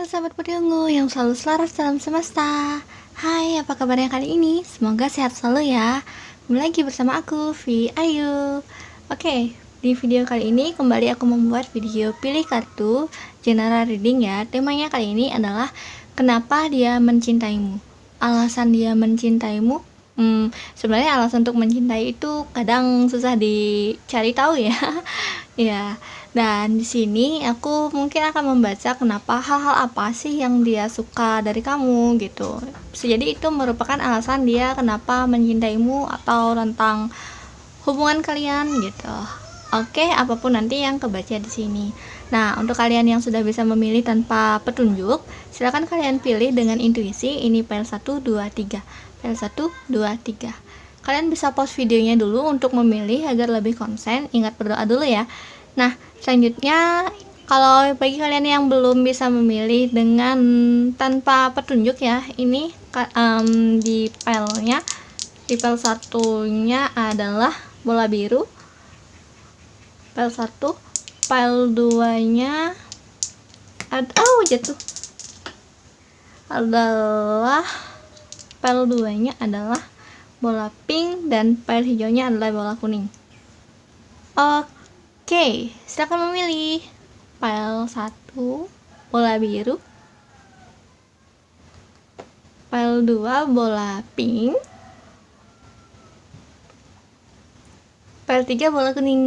Halo sahabat Podiongo yang selalu selaras dalam semesta. Hai, apa kabarnya kali ini? Semoga sehat selalu ya. Kembali lagi bersama aku, Vi Ayu. Oke, di video kali ini kembali aku membuat video pilih kartu general reading ya. Temanya kali ini adalah kenapa dia mencintaimu. Alasan dia mencintaimu. Sebenarnya alasan untuk mencintai itu kadang susah dicari tahu ya. Ya, dan di sini aku mungkin akan membaca kenapa hal-hal apa sih yang dia suka dari kamu gitu. Jadi itu merupakan alasan dia kenapa mencintaimu atau tentang hubungan kalian gitu. Oke, apapun nanti yang kebaca di sini. Nah, untuk kalian yang sudah bisa memilih tanpa petunjuk, silakan kalian pilih dengan intuisi. Ini file 1 2 3. File 1 2 3. Kalian bisa pause videonya dulu untuk memilih agar lebih konsen. Ingat berdoa dulu ya. Nah, selanjutnya kalau bagi kalian yang belum bisa memilih dengan tanpa petunjuk ya, ini di filenya, di file satunya adalah bola biru, file 1, file 2 nya jatuh adalah file 2 nya adalah bola pink dan file hijaunya adalah bola kuning. Oke, silakan memilih. File 1 bola biru, file 2 bola pink, file 3 bola kuning.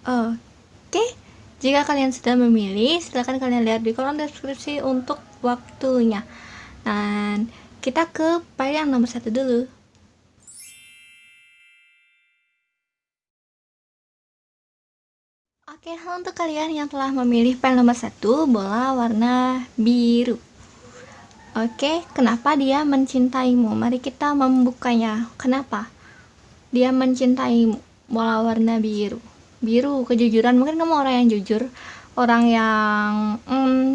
Oke, jika kalian sudah memilih, silakan kalian lihat di kolom deskripsi untuk waktunya. Dan kita ke file yang nomor 1 dulu. Oke, halo untuk kalian yang telah memilih file nomor 1, bola warna biru. Oke, kenapa dia mencintaimu? Mari kita membukanya. Kenapa dia mencintaimu? Bola warna biru. Biru, kejujuran. Mungkin kamu orang yang jujur, orang yang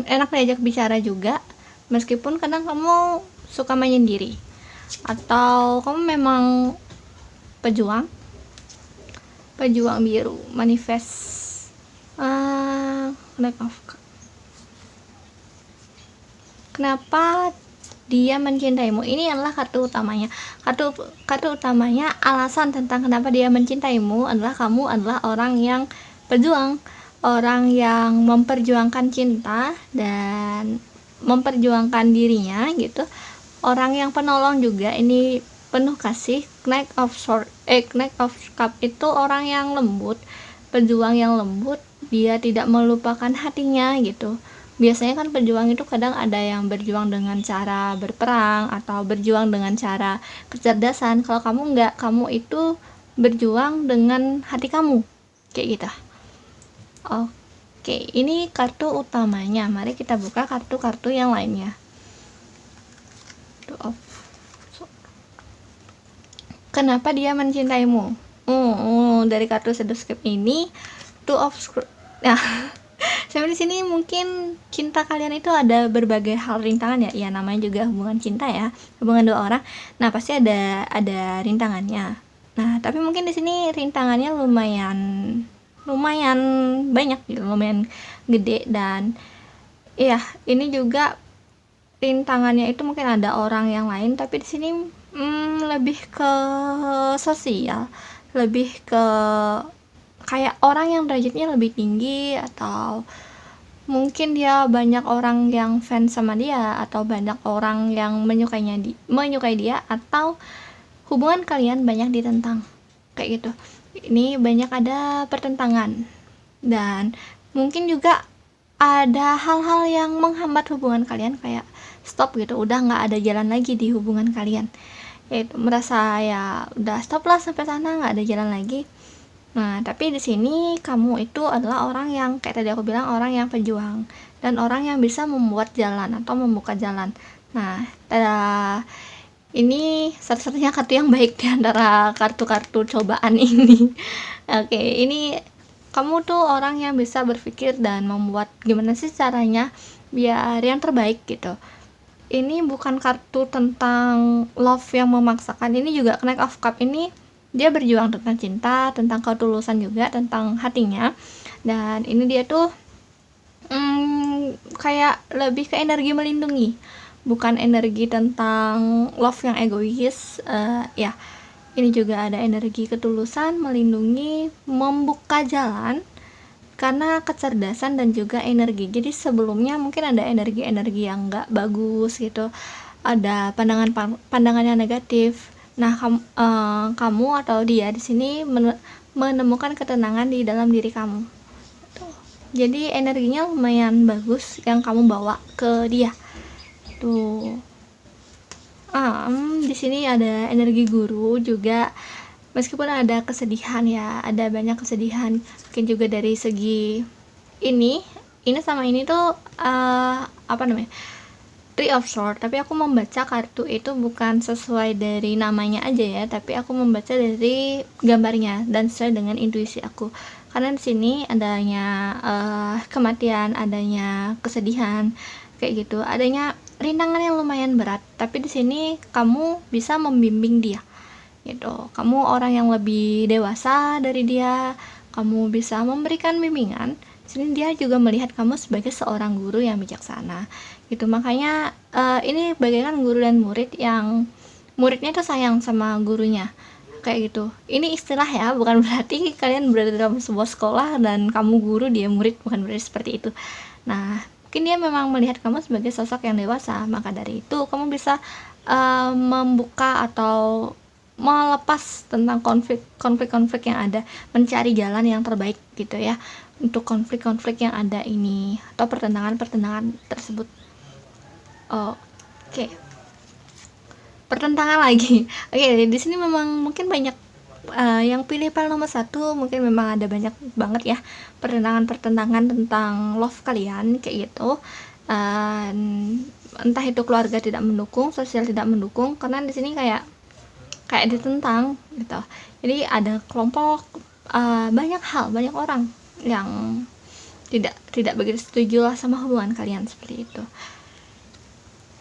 enak diajak bicara juga, meskipun kadang kamu suka menyendiri. Atau kamu memang pejuang biru, manifest. Kenapa dia mencintaimu? Ini adalah kartu utamanya. Kartu utamanya, alasan tentang kenapa dia mencintaimu adalah kamu adalah orang yang pejuang, orang yang memperjuangkan cinta dan memperjuangkan dirinya gitu. Orang yang penolong juga, ini penuh kasih. Knight of Cup itu orang yang lembut, pejuang yang lembut. Dia tidak melupakan hatinya gitu. Biasanya kan pejuang itu kadang ada yang berjuang dengan cara berperang atau berjuang dengan cara kecerdasan. Kalau kamu enggak, kamu itu berjuang dengan hati kamu kayak gitu. Oke, ini kartu utamanya. Mari kita buka kartu-kartu yang lainnya. Kenapa dia mencintaimu? Dari kartu sedeskip ini, Two of Scrolls. Nah, sampai di sini mungkin cinta kalian itu ada berbagai hal rintangan ya. Ya, namanya juga hubungan cinta ya, hubungan dua orang. Nah, pasti ada rintangannya. Nah, tapi mungkin di sini rintangannya lumayan banyak gitu, lumayan gede. Dan iya, ini juga rintangannya itu mungkin ada orang yang lain, tapi di sini lebih ke sosial, lebih ke kayak orang yang derajatnya lebih tinggi, atau mungkin dia banyak orang yang fans sama dia, atau banyak orang yang menyukai dia, atau hubungan kalian banyak ditentang kayak gitu. Ini banyak ada pertentangan, dan mungkin juga ada hal-hal yang menghambat hubungan kalian, kayak stop gitu, udah nggak ada jalan lagi di hubungan kalian. Yaitu merasa ya udah stop lah sampai sana, nggak ada jalan lagi. Nah, tapi di sini kamu itu adalah orang yang kayak tadi aku bilang, orang yang pejuang dan orang yang bisa membuat jalan atau membuka jalan. Nah, ini satu-satunya kartu yang baik di antara kartu-kartu cobaan ini. Oke, ini kamu tuh orang yang bisa berpikir dan membuat gimana sih caranya biar yang terbaik gitu. Ini bukan kartu tentang love yang memaksakan. Ini juga Knight of Cup ini dia berjuang tentang cinta, tentang ketulusan juga, tentang hatinya. Dan ini dia tuh kayak lebih ke energi melindungi, bukan energi tentang love yang egois. Ya, ini juga ada energi ketulusan, melindungi, membuka jalan karena kecerdasan dan juga energi. Jadi sebelumnya mungkin ada energi-energi yang nggak bagus gitu, ada pandangan yang negatif. Nah, kamu atau dia di sini menemukan ketenangan di dalam diri kamu. Tuh. Jadi energinya lumayan bagus yang kamu bawa ke dia. Tuh. Di sini ada energi guru juga. Meskipun ada kesedihan ya, ada banyak kesedihan, mungkin juga dari segi ini sama ini tuh apa namanya, Three of Swords, tapi aku membaca kartu itu bukan sesuai dari namanya aja ya, tapi aku membaca dari gambarnya dan sesuai dengan intuisi aku, karena di sini adanya kematian, adanya kesedihan kayak gitu, adanya rintangan yang lumayan berat, tapi di sini kamu bisa membimbing dia gitu. Kamu orang yang lebih dewasa dari dia, kamu bisa memberikan bimbingan. Sini dia juga melihat kamu sebagai seorang guru yang bijaksana gitu. Makanya ini bagaikan guru dan murid yang muridnya tuh sayang sama gurunya kayak gitu. Ini istilah ya, bukan berarti kalian berada dalam sebuah sekolah dan kamu guru dia murid, bukan berarti seperti itu. Nah, mungkin dia memang melihat kamu sebagai sosok yang dewasa, maka dari itu kamu bisa membuka atau melepas tentang konflik-konflik yang ada, mencari jalan yang terbaik gitu ya untuk konflik-konflik yang ada ini atau pertentangan tersebut. Oke. Pertentangan lagi. Oke, di sini memang mungkin banyak yang pilih file nomor 1, mungkin memang ada banyak banget ya pertentangan tentang love kalian kayak gitu. Entah itu keluarga tidak mendukung, sosial tidak mendukung, karena di sini kayak ditentang gitu. Jadi ada kelompok, banyak orang yang tidak begitu setuju lah sama hubungan kalian seperti itu.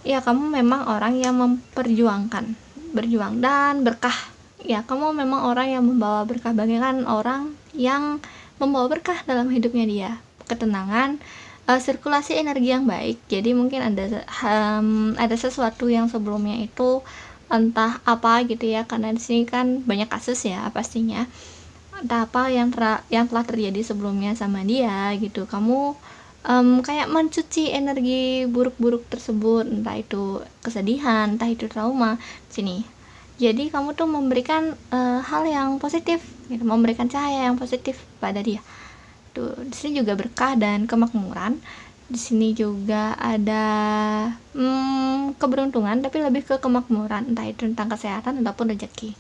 Ya, kamu memang orang yang berjuang dan berkah. Ya, kamu memang orang yang membawa berkah, bagaikan orang yang membawa berkah dalam hidupnya dia, ketenangan, sirkulasi energi yang baik. Jadi mungkin ada sesuatu yang sebelumnya itu entah apa gitu ya, karena di sini kan banyak kasus ya pastinya, entah apa yang telah terjadi sebelumnya sama dia gitu. Kamu kayak mencuci energi buruk-buruk tersebut, entah itu kesedihan, entah itu trauma di sini. Jadi kamu tuh memberikan hal yang positif gitu, memberikan cahaya yang positif pada dia. Tuh, di sini juga berkah dan kemakmuran. Di sini juga ada keberuntungan, tapi lebih ke kemakmuran, entah itu tentang kesehatan ataupun rezeki.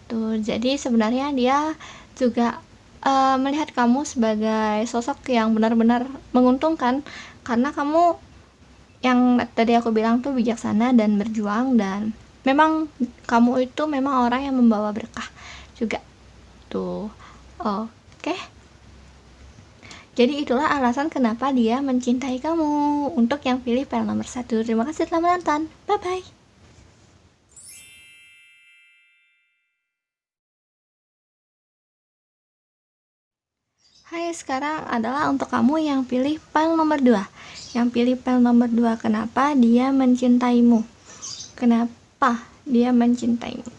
Tuh, jadi sebenarnya dia juga melihat kamu sebagai sosok yang benar-benar menguntungkan, karena kamu yang tadi aku bilang tuh bijaksana dan berjuang, dan memang kamu itu memang orang yang membawa berkah juga. Tuh, oke. Jadi itulah alasan kenapa dia mencintai kamu. Untuk yang pilih file nomor 1, terima kasih telah menonton. Bye-bye. Hai, sekarang adalah untuk kamu yang pilih file nomor 2. Yang pilih file nomor 2, kenapa dia mencintaimu? Kenapa dia mencintaimu?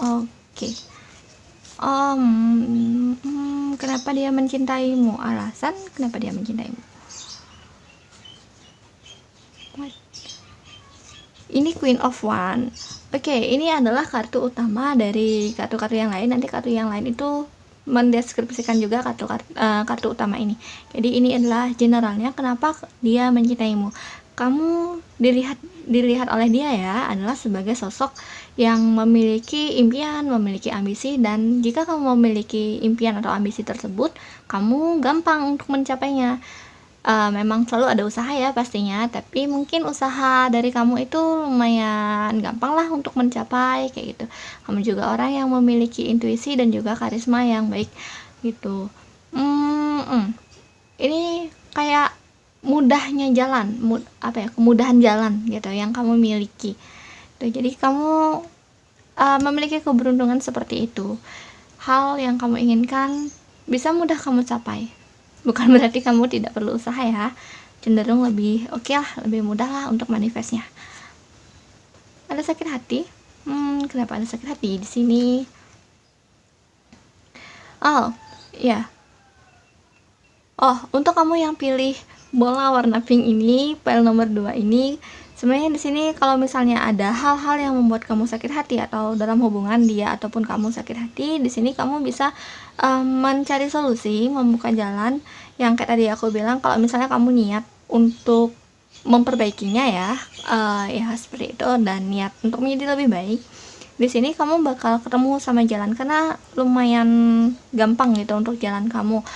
Oke. Kenapa dia mencintaimu? Alasan kenapa dia mencintaimu? Ini Queen of Wands. Oke, ini adalah kartu utama dari kartu-kartu yang lain. Nanti kartu yang lain itu mendeskripsikan juga kartu utama ini. Jadi ini adalah generalnya kenapa dia mencintaimu. Kamu dilihat oleh dia ya adalah sebagai sosok yang memiliki impian, memiliki ambisi, dan jika kamu memiliki impian atau ambisi tersebut, kamu gampang untuk mencapainya. Memang selalu ada usaha ya pastinya, tapi mungkin usaha dari kamu itu lumayan gampang lah untuk mencapai kayak gitu. Kamu juga orang yang memiliki intuisi dan juga karisma yang baik gitu. Ini kayak mudahnya jalan, kemudahan jalan gitu yang kamu miliki. Tuh, jadi kamu memiliki keberuntungan seperti itu. Hal yang kamu inginkan bisa mudah kamu capai. Bukan berarti kamu tidak perlu usaha ya, cenderung lebih oke lah, lebih mudah lah untuk manifestnya. Ada sakit hati? Kenapa ada sakit hati di sini? Oh, ya. Untuk kamu yang pilih bola warna pink ini, file nomor 2 ini, sebenarnya di sini kalau misalnya ada hal-hal yang membuat kamu sakit hati atau dalam hubungan dia ataupun kamu sakit hati, di sini kamu bisa mencari solusi, membuka jalan yang kayak tadi aku bilang. Kalau misalnya kamu niat untuk memperbaikinya ya, ya seperti itu, dan niat untuk menjadi lebih baik, di sini kamu bakal ketemu sama jalan karena lumayan gampang gitu untuk jalan kamu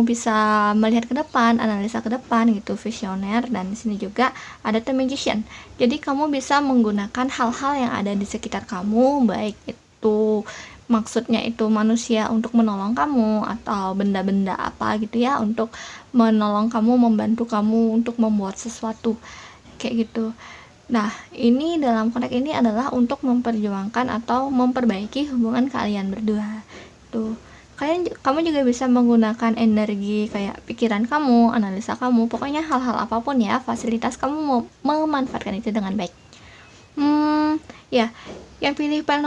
bisa melihat ke depan, analisa ke depan gitu, visioner. Dan di sini juga ada The Magician. Jadi kamu bisa menggunakan hal-hal yang ada di sekitar kamu, baik itu maksudnya itu manusia untuk menolong kamu atau benda-benda apa gitu ya, untuk menolong kamu, membantu kamu untuk membuat sesuatu kayak gitu. Nah, ini dalam konteks ini adalah untuk memperjuangkan atau memperbaiki hubungan kalian berdua. Tuh. Kamu juga bisa menggunakan energi kayak pikiran kamu, analisa kamu, pokoknya hal-hal apapun ya, fasilitas kamu mau memanfaatkan itu dengan baik. Ya, yang pilih file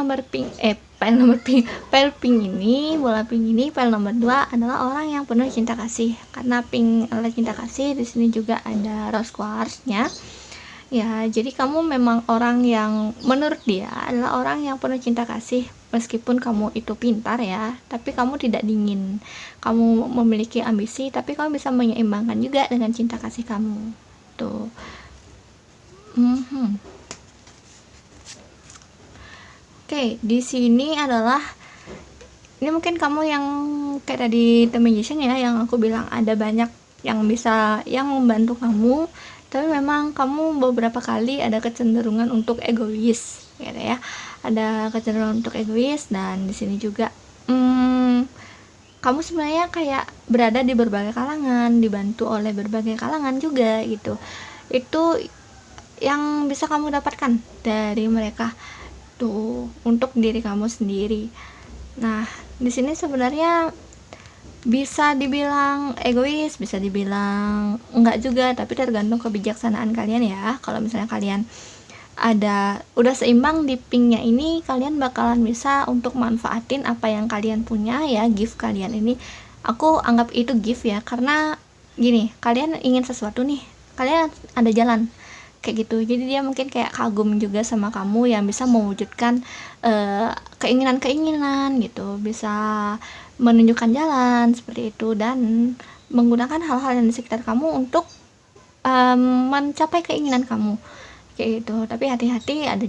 pink ini, bola pink ini, file nomor 2 adalah orang yang penuh cinta kasih. Karena pink adalah cinta kasih, di sini juga ada rose quartz-nya. Ya, jadi kamu memang orang yang menurut dia adalah orang yang penuh cinta kasih. Meskipun kamu itu pintar ya, tapi kamu tidak dingin. Kamu memiliki ambisi, tapi kamu bisa menyeimbangkan juga dengan cinta kasih kamu. Tuh. Oke, di sini adalah ini mungkin kamu yang kayak tadi The Magician ya, yang aku bilang ada banyak yang bisa yang membantu kamu, tapi memang kamu beberapa kali ada kecenderungan untuk egois gitu ya, ada kecenderungan untuk egois. Dan di sini juga kamu sebenarnya kayak berada di berbagai kalangan, dibantu oleh berbagai kalangan juga gitu. Itu yang bisa kamu dapatkan dari mereka tuh untuk diri kamu sendiri. Nah, di sini sebenarnya bisa dibilang egois, bisa dibilang enggak juga, tapi tergantung kebijaksanaan kalian ya. Kalau misalnya kalian udah seimbang di pinknya ini, kalian bakalan bisa untuk manfaatin apa yang kalian punya ya, gift kalian ini. Aku anggap itu gift ya, karena gini, kalian ingin sesuatu nih, kalian ada jalan kayak gitu. Jadi dia mungkin kayak kagum juga sama kamu yang bisa mewujudkan keinginan-keinginan gitu, bisa menunjukkan jalan seperti itu, dan menggunakan hal-hal yang di sekitar kamu untuk mencapai keinginan kamu kayak gitu. Tapi hati-hati, ada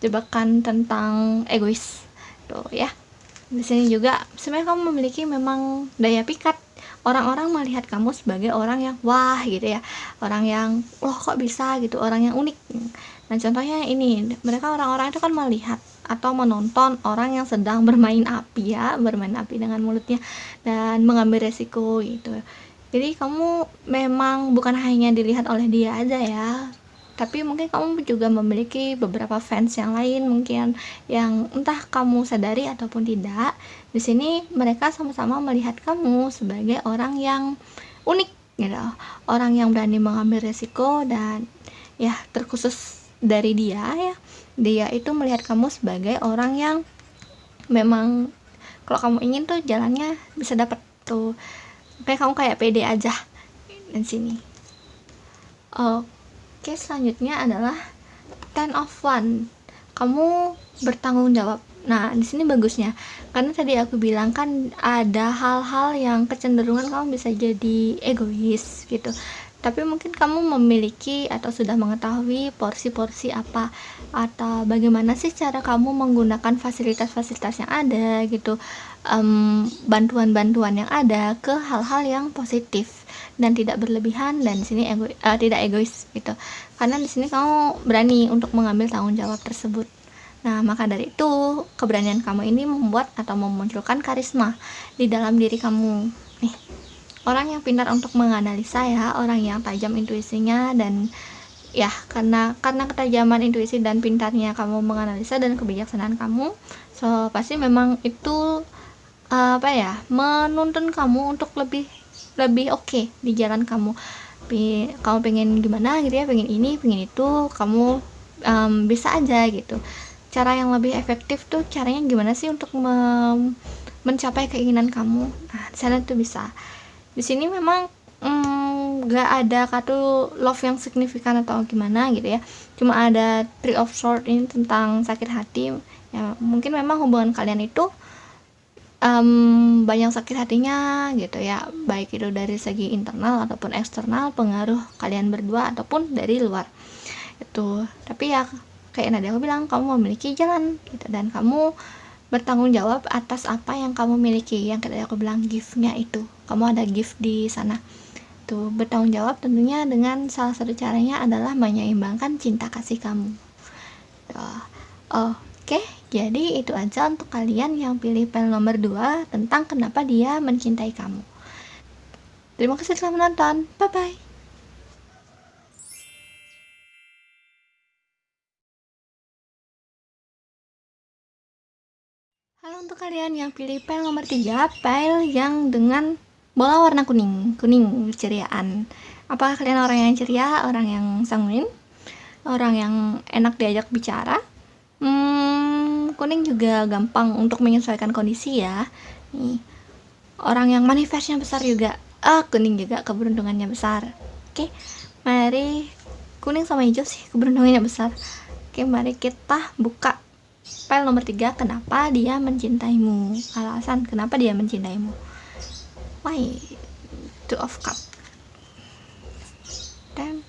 jebakan tentang egois tuh ya. Di sini juga sebenarnya kamu memiliki memang daya pikat. Orang-orang melihat kamu sebagai orang yang wah gitu ya, orang yang loh kok bisa gitu, orang yang unik. Nah, contohnya ini, mereka orang-orang itu kan melihat atau menonton orang yang sedang bermain api ya, bermain api dengan mulutnya dan mengambil resiko gitu. Jadi kamu memang bukan hanya dilihat oleh dia aja ya, tapi mungkin kamu juga memiliki beberapa fans yang lain mungkin yang entah kamu sadari ataupun tidak. Di sini mereka sama-sama melihat kamu sebagai orang yang unik gitu, orang yang berani mengambil resiko. Dan ya, terkhusus dari dia itu melihat kamu sebagai orang yang memang kalau kamu ingin tuh jalannya bisa dapat tuh, kayak kamu kayak pede aja di sini. Oke, selanjutnya adalah Ten of Wands. Kamu bertanggung jawab. Nah, di sini bagusnya, karena tadi aku bilang kan ada hal-hal yang kecenderungan kamu bisa jadi egois gitu. Tapi mungkin kamu memiliki atau sudah mengetahui porsi-porsi apa atau bagaimana sih cara kamu menggunakan fasilitas-fasilitas yang ada gitu, bantuan-bantuan yang ada ke hal-hal yang positif dan tidak berlebihan. Dan di sini tidak egois gitu, karena di sini kamu berani untuk mengambil tanggung jawab tersebut. Nah, maka dari itu keberanian kamu ini membuat atau memunculkan karisma di dalam diri kamu nih, orang yang pintar untuk menganalisa ya, orang yang tajam intuisinya. Dan ya, karena ketajaman intuisi dan pintarnya kamu menganalisa dan kebijaksanaan kamu, so pasti memang itu menuntun kamu untuk lebih lebih oke di jalan kamu. Kamu pengen gimana gitu ya, pengen ini, pengen itu, kamu bisa aja gitu. Cara yang lebih efektif tuh caranya gimana sih untuk mencapai keinginan kamu. Nah, di sana tuh bisa. Di sini memang gak ada kartu love yang signifikan atau gimana gitu ya, cuma ada Three of Swords ini tentang sakit hati ya. Mungkin memang hubungan kalian itu banyak sakit hatinya gitu ya, baik itu dari segi internal ataupun eksternal, pengaruh kalian berdua ataupun dari luar itu. Tapi ya kayak Nadia aku bilang, kamu memiliki jalan gitu, dan kamu bertanggung jawab atas apa yang kamu miliki. Yang kayak aku bilang, gift-nya itu, kamu ada gift di sana tuh. Bertanggung jawab tentunya dengan salah satu caranya adalah menyeimbangkan cinta kasih kamu. Oke, jadi itu aja untuk kalian yang pilih panel nomor 2 tentang kenapa dia mencintai kamu. Terima kasih telah menonton. Bye-bye. Halo untuk kalian yang pilih panel nomor 3, panel yang dengan bola warna kuning keceriaan. Apakah kalian orang yang ceria, orang yang sanguin, orang yang enak diajak bicara? Kuning juga gampang untuk menyesuaikan kondisi ya. Nih, orang yang manifestnya besar juga. Kuning juga keberuntungannya besar. Oke, mari, kuning sama hijau sih keberuntungannya besar. Oke, mari kita buka file nomor 3, kenapa dia mencintaimu. Alasan kenapa dia mencintaimu. Why? Two of Cup. Dan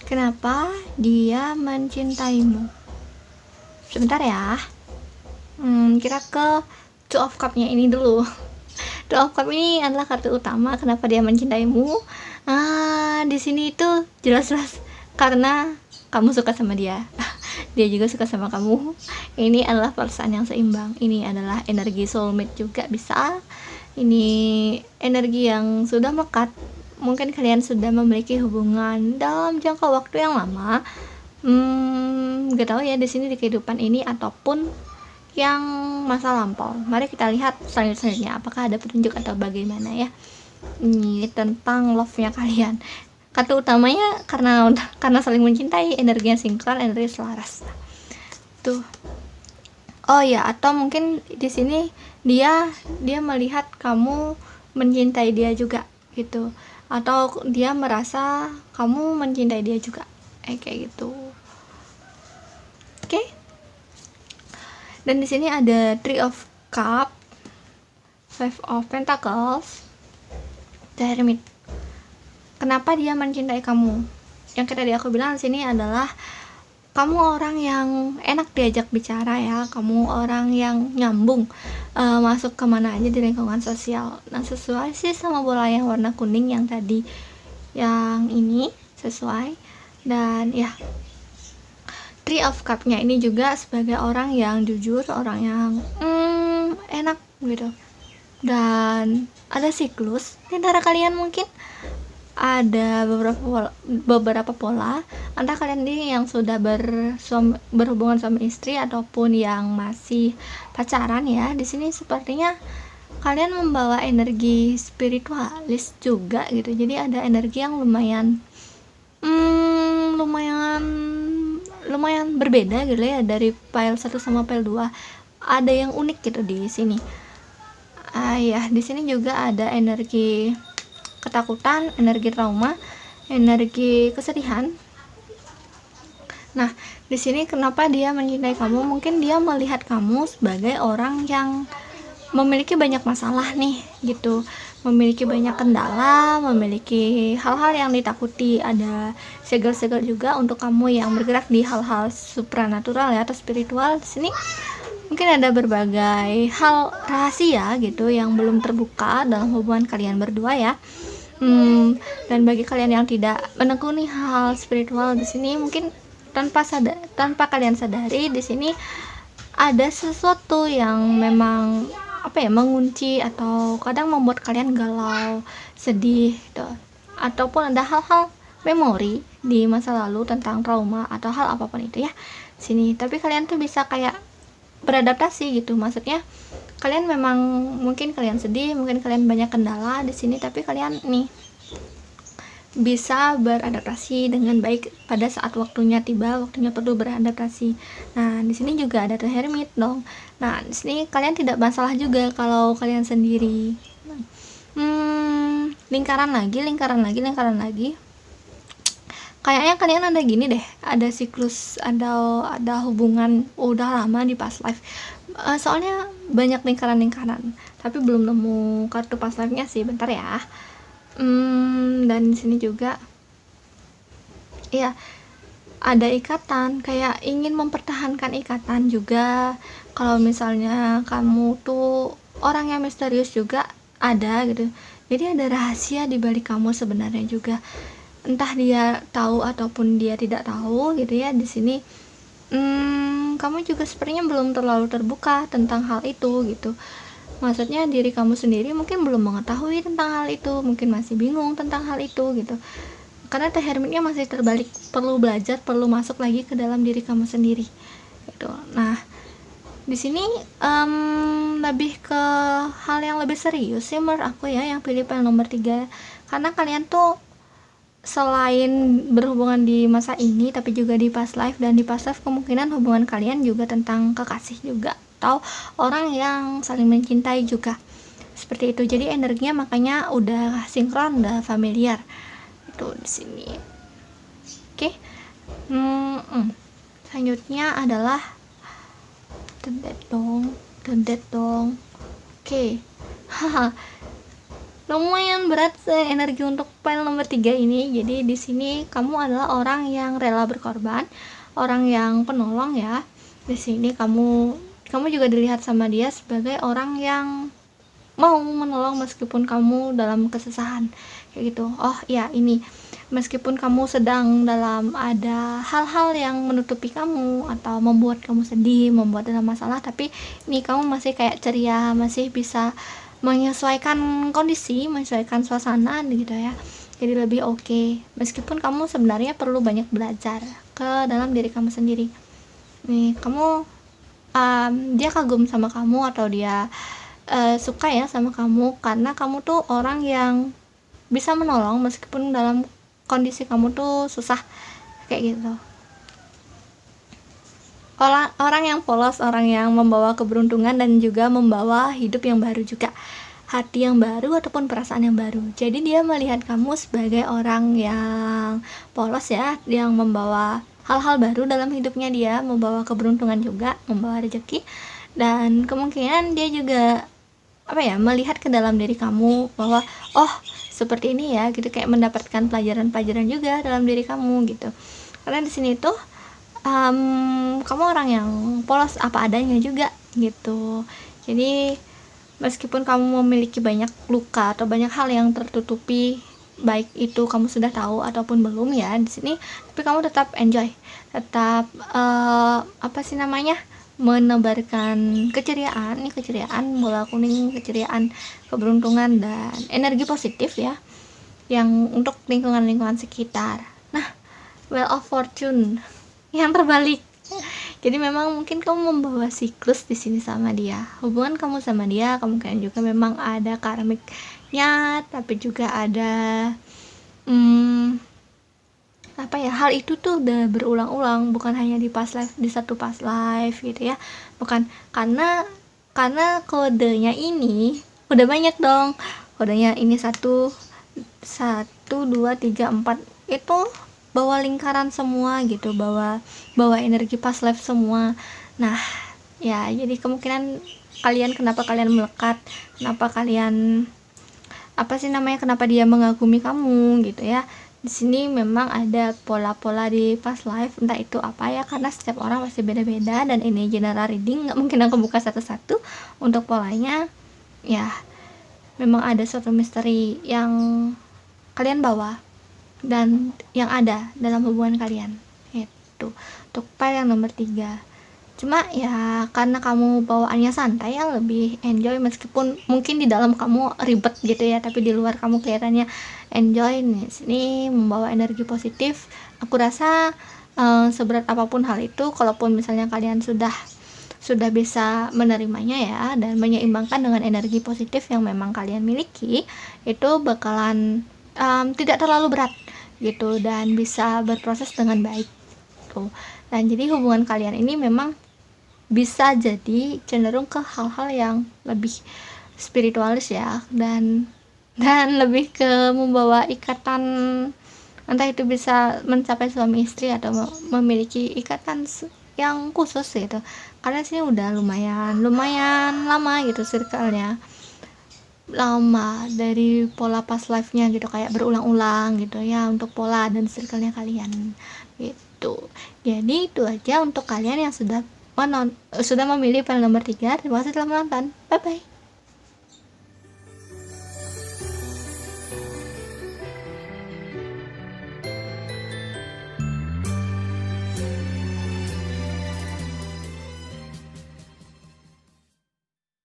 kenapa dia mencintaimu? Sebentar ya. Kira ke Two of Cup-nya ini dulu. Two of Cup ini adalah kartu utama kenapa dia mencintaimu. Di sini itu jelas-jelas karena kamu suka sama dia. Dia juga suka sama kamu. Ini adalah perasaan yang seimbang. Ini adalah energi soulmate juga bisa. Ini energi yang sudah melekat. Mungkin kalian sudah memiliki hubungan dalam jangka waktu yang lama. Gak tahu ya di sini di kehidupan ini ataupun yang masa lampau. Mari kita lihat selanjutnya apakah ada petunjuk atau bagaimana ya. Ini tentang love-nya kalian. Kata utamanya karena saling mencintai, energinya sinkron, energi selaras. Tuh. Oh ya, atau mungkin di sini dia melihat kamu mencintai dia juga gitu. Atau dia merasa kamu mencintai dia juga. Kayak gitu. Oke. Dan di sini ada Three of Cup, Five of Pentacles, The Hermit. Kenapa dia mencintai kamu? Yang tadi aku bilang di sini adalah kamu orang yang enak diajak bicara ya, kamu orang yang nyambung, masuk kemana aja di lingkungan sosial. Nah, sesuai sih sama bola yang warna kuning yang tadi, yang ini sesuai. Dan ya, Three of Cup-nya ini juga sebagai orang yang jujur, orang yang enak gitu. Dan ada siklus di antara kalian, mungkin ada beberapa pola antara kalian ini yang sudah berhubungan sama istri ataupun yang masih pacaran ya. Di sini sepertinya kalian membawa energi spiritualis juga gitu. Jadi ada energi yang lumayan berbeda gitu ya dari pile 1 sama pile 2. Ada yang unik gitu di sini. Ya, di sini juga ada energi ketakutan, energi trauma, energi kesedihan. Nah, di sini kenapa dia mencintai kamu? Mungkin dia melihat kamu sebagai orang yang memiliki banyak masalah nih gitu, memiliki banyak kendala, memiliki hal-hal yang ditakuti. Ada segel-segel juga untuk kamu yang bergerak di hal-hal supranatural ya atau spiritual. Di sini mungkin ada berbagai hal rahasia gitu yang belum terbuka dalam hubungan kalian berdua ya. Dan bagi kalian yang tidak menekuni hal spiritual di sini, mungkin tanpa kalian sadari di sini ada sesuatu yang memang mengunci atau kadang membuat kalian galau, sedih gitu. Ataupun ada hal-hal memori di masa lalu tentang trauma atau hal apapun itu ya sini. Tapi kalian tuh bisa kayak beradaptasi gitu. Maksudnya kalian memang mungkin kalian sedih, mungkin kalian banyak kendala di sini, tapi kalian nih bisa beradaptasi dengan baik pada saat waktunya tiba, waktunya perlu beradaptasi. Nah, di sini juga ada The Hermit dong. Nah, di sini kalian tidak masalah juga kalau kalian sendiri. Lingkaran lagi. Kayaknya kalian ada gini deh, ada siklus, ada hubungan udah lama di past life. Soalnya banyak lingkaran, tapi belum nemu kartu past life-nya sih, bentar ya. Dan di sini juga ya ada ikatan, kayak ingin mempertahankan ikatan juga. Kalau misalnya kamu tuh orang yang misterius juga ada gitu, jadi ada rahasia di balik kamu sebenarnya juga, entah dia tahu ataupun dia tidak tahu gitu ya. Di sini kamu juga sepertinya belum terlalu terbuka tentang hal itu gitu. Maksudnya diri kamu sendiri mungkin belum mengetahui tentang hal itu, mungkin masih bingung tentang hal itu gitu. Karena The Hermitnya masih terbalik, perlu belajar, perlu masuk lagi ke dalam diri kamu sendiri gitu. Nah, di sini lebih ke hal yang lebih serius sih menurut aku ya, yang pilih yang nomor 3. Karena kalian tuh selain berhubungan di masa ini, tapi juga di past life, dan di past life kemungkinan hubungan kalian juga tentang kekasih juga, atau orang yang saling mencintai juga, seperti itu. Jadi energinya makanya udah sinkron, udah familiar itu di sini. Oke. Selanjutnya adalah Dead dong. Oke. Lumayan berat energi untuk pile nomor 3 ini. Jadi di sini kamu adalah orang yang rela berkorban, orang yang penolong ya. Di sini kamu juga dilihat sama dia sebagai orang yang mau menolong meskipun kamu dalam kesusahan kayak gitu. Oh ya, ini meskipun kamu sedang dalam ada hal-hal yang menutupi kamu atau membuat kamu sedih, membuat dalam masalah, tapi ini kamu masih kayak ceria, masih bisa menyesuaikan kondisi, menyesuaikan suasana gitu ya. Jadi lebih oke. Meskipun kamu sebenarnya perlu banyak belajar ke dalam diri kamu sendiri. Nih, kamu dia kagum sama kamu atau dia suka ya sama kamu karena kamu tuh orang yang bisa menolong meskipun dalam kondisi kamu tuh susah kayak gitu. Orang yang polos, orang yang membawa keberuntungan dan juga membawa hidup yang baru juga, hati yang baru ataupun perasaan yang baru. Jadi dia melihat kamu sebagai orang yang polos ya, yang membawa hal-hal baru dalam hidupnya, dia membawa keberuntungan juga, membawa rezeki, dan kemungkinan dia juga melihat ke dalam diri kamu bahwa oh seperti ini ya gitu, kayak mendapatkan pelajaran-pelajaran juga dalam diri kamu gitu. Karena di sini tuh kamu orang yang polos apa adanya juga gitu. Jadi meskipun kamu memiliki banyak luka atau banyak hal yang tertutupi, baik itu kamu sudah tahu ataupun belum ya di sini, tapi kamu tetap enjoy, tetap menebarkan keceriaan, bola kuning, keceriaan, keberuntungan dan energi positif ya, yang untuk lingkungan sekitar. Nah, Wheel of Fortune yang terbalik. Jadi memang mungkin kamu membawa siklus di sini sama dia. Hubungan kamu sama dia kemungkinan juga memang ada karmiknya, tapi juga ada hal itu tuh udah berulang-ulang, bukan hanya di past life, di satu past life gitu ya. Bukan karena kodenya ini udah banyak dong. Kodenya ini 1 2 3 4 itu bawa lingkaran semua gitu, bawa energi past life semua. Nah, ya jadi kemungkinan kenapa kalian melekat, kenapa kalian kenapa dia mengagumi kamu gitu ya. Di sini memang ada pola-pola di past life, entah itu apa ya, karena setiap orang pasti beda-beda, dan ini general reading, nggak mungkin aku buka satu-satu untuk polanya ya. Memang ada suatu misteri yang kalian bawa dan yang ada dalam hubungan kalian, itu untuk file yang nomor 3. Cuma ya karena kamu bawaannya santai ya, lebih enjoy, meskipun mungkin di dalam kamu ribet gitu ya, tapi di luar kamu kelihatannya enjoy. Nih sini membawa energi positif. Aku rasa seberat apapun hal itu, kalaupun misalnya kalian sudah sudah bisa menerimanya ya dan menyeimbangkan dengan energi positif yang memang kalian miliki, itu bakalan tidak terlalu berat gitu dan bisa berproses dengan baik tuh. Dan jadi hubungan kalian ini memang bisa jadi cenderung ke hal-hal yang lebih spiritualis ya, dan lebih ke membawa ikatan, entah itu bisa mencapai suami istri atau memiliki ikatan yang khusus gitu. Karena sini udah lumayan lama gitu circle-nya, lama dari pola past life-nya gitu, kayak berulang-ulang gitu ya untuk pola dan circle-nya kalian gitu. Jadi itu aja untuk kalian yang sudah memilih panel nomor 3. Terima kasih telah menonton. Bye bye.